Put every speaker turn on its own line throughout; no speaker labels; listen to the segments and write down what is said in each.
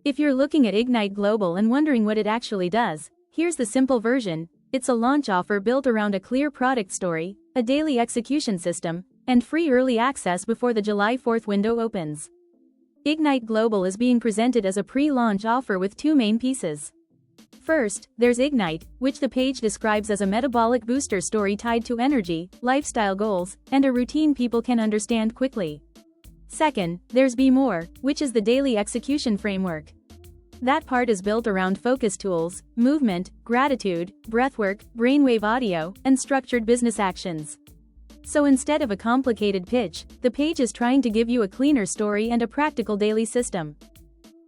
If you're looking at Ignyt Global and wondering what it actually does, here's the simple version. It's a launch offer built around a clear product story, a daily execution system, and free early access before the July 4th window opens. Ignyt Global is being presented as a pre-launch offer with two main pieces. First, there's Ignyt, which the page describes as a metabolic booster story tied to energy, lifestyle goals, and a routine people can understand quickly. Second, there's BMore, which is the daily execution framework. That part is built around focus tools, movement, gratitude, breathwork, brainwave audio, and structured business actions. So instead of a complicated pitch, the page is trying to give you a cleaner story and a practical daily system.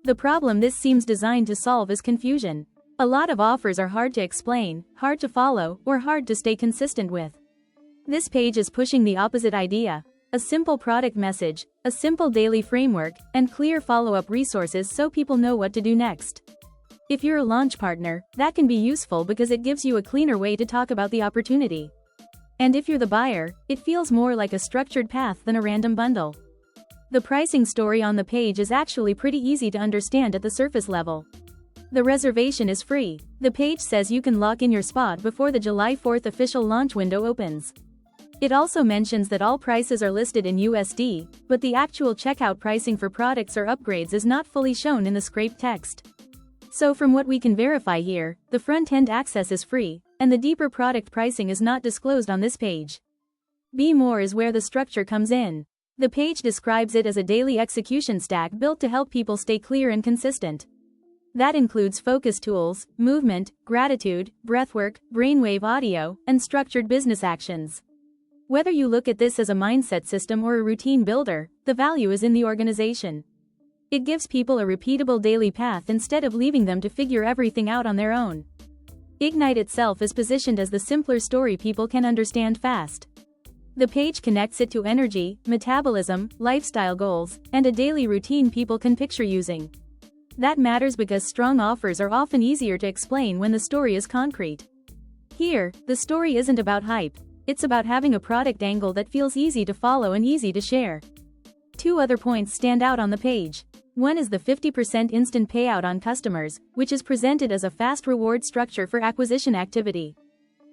The problem this seems designed to solve is confusion. A lot of offers are hard to explain, hard to follow, or hard to stay consistent with. This page is pushing the opposite idea. A simple product message, a simple daily framework, and clear follow-up resources so people know what to do next. If you're a launch partner, that can be useful because it gives you a cleaner way to talk about the opportunity. And if you're the buyer, it feels more like a structured path than a random bundle. The pricing story on the page is actually pretty easy to understand at the surface level. The reservation is free. The page says you can lock in your spot before the July 4th official launch window opens. It also mentions that all prices are listed in USD, but the actual checkout pricing for products or upgrades is not fully shown in the scraped text. So from what we can verify here, the front-end access is free, and the deeper product pricing is not disclosed on this page. BMore is where the structure comes in. The page describes it as a daily execution stack built to help people stay clear and consistent. That includes focus tools, movement, gratitude, breathwork, brainwave audio, and structured business actions. Whether you look at this as a mindset system or a routine builder, the value is in the organization. It gives people a repeatable daily path instead of leaving them to figure everything out on their own. Ignyt itself is positioned as the simpler story people can understand fast. The page connects it to energy, metabolism, lifestyle goals, and a daily routine people can picture using. That matters because strong offers are often easier to explain when the story is concrete. Here, the story isn't about hype. It's about having a product angle that feels easy to follow and easy to share. Two other points stand out on the page. One is the 50% instant payout on customers, which is presented as a fast reward structure for acquisition activity.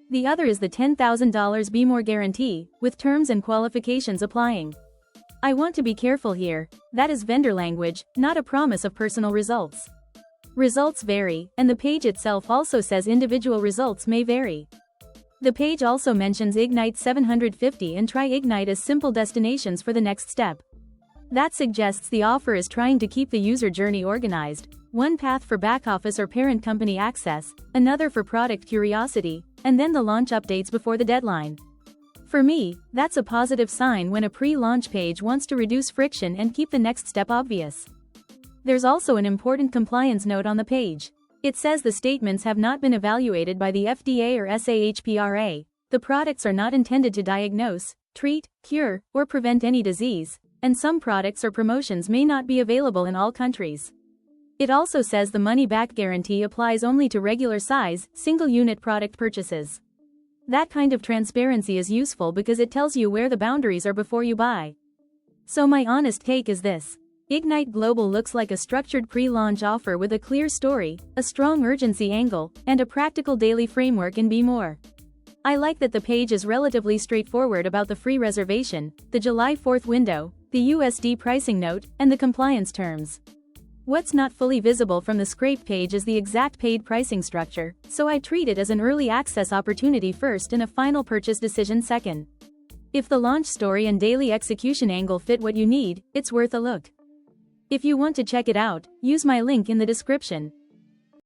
The other is the $10,000 BMore guarantee, with terms and qualifications applying. I want to be careful here. That is vendor language, not a promise of personal results. Results vary, and the page itself also says individual results may vary. The page also mentions Ignyt750 and TryIgnyt as simple destinations for the next step. That suggests the offer is trying to keep the user journey organized, one path for back-office or parent company access, another for product curiosity, and then the launch updates before the deadline. For me, that's a positive sign when a pre-launch page wants to reduce friction and keep the next step obvious. There's also an important compliance note on the page. It says the statements have not been evaluated by the FDA or SAHPRA, the products are not intended to diagnose, treat, cure, or prevent any disease, and some products or promotions may not be available in all countries. It also says the money-back guarantee applies only to regular-size, single-unit product purchases. That kind of transparency is useful because it tells you where the boundaries are before you buy. So my honest take is this. Ignyt Global looks like a structured pre-launch offer with a clear story, a strong urgency angle, and a practical daily framework in BMore. I like that the page is relatively straightforward about the free reservation, the July 4th window, the USD pricing note, and the compliance terms. What's not fully visible from the scraped page is the exact paid pricing structure, so I treat it as an early access opportunity first and a final purchase decision second. If the launch story and daily execution angle fit what you need, it's worth a look. If you want to check it out, use my link in the description.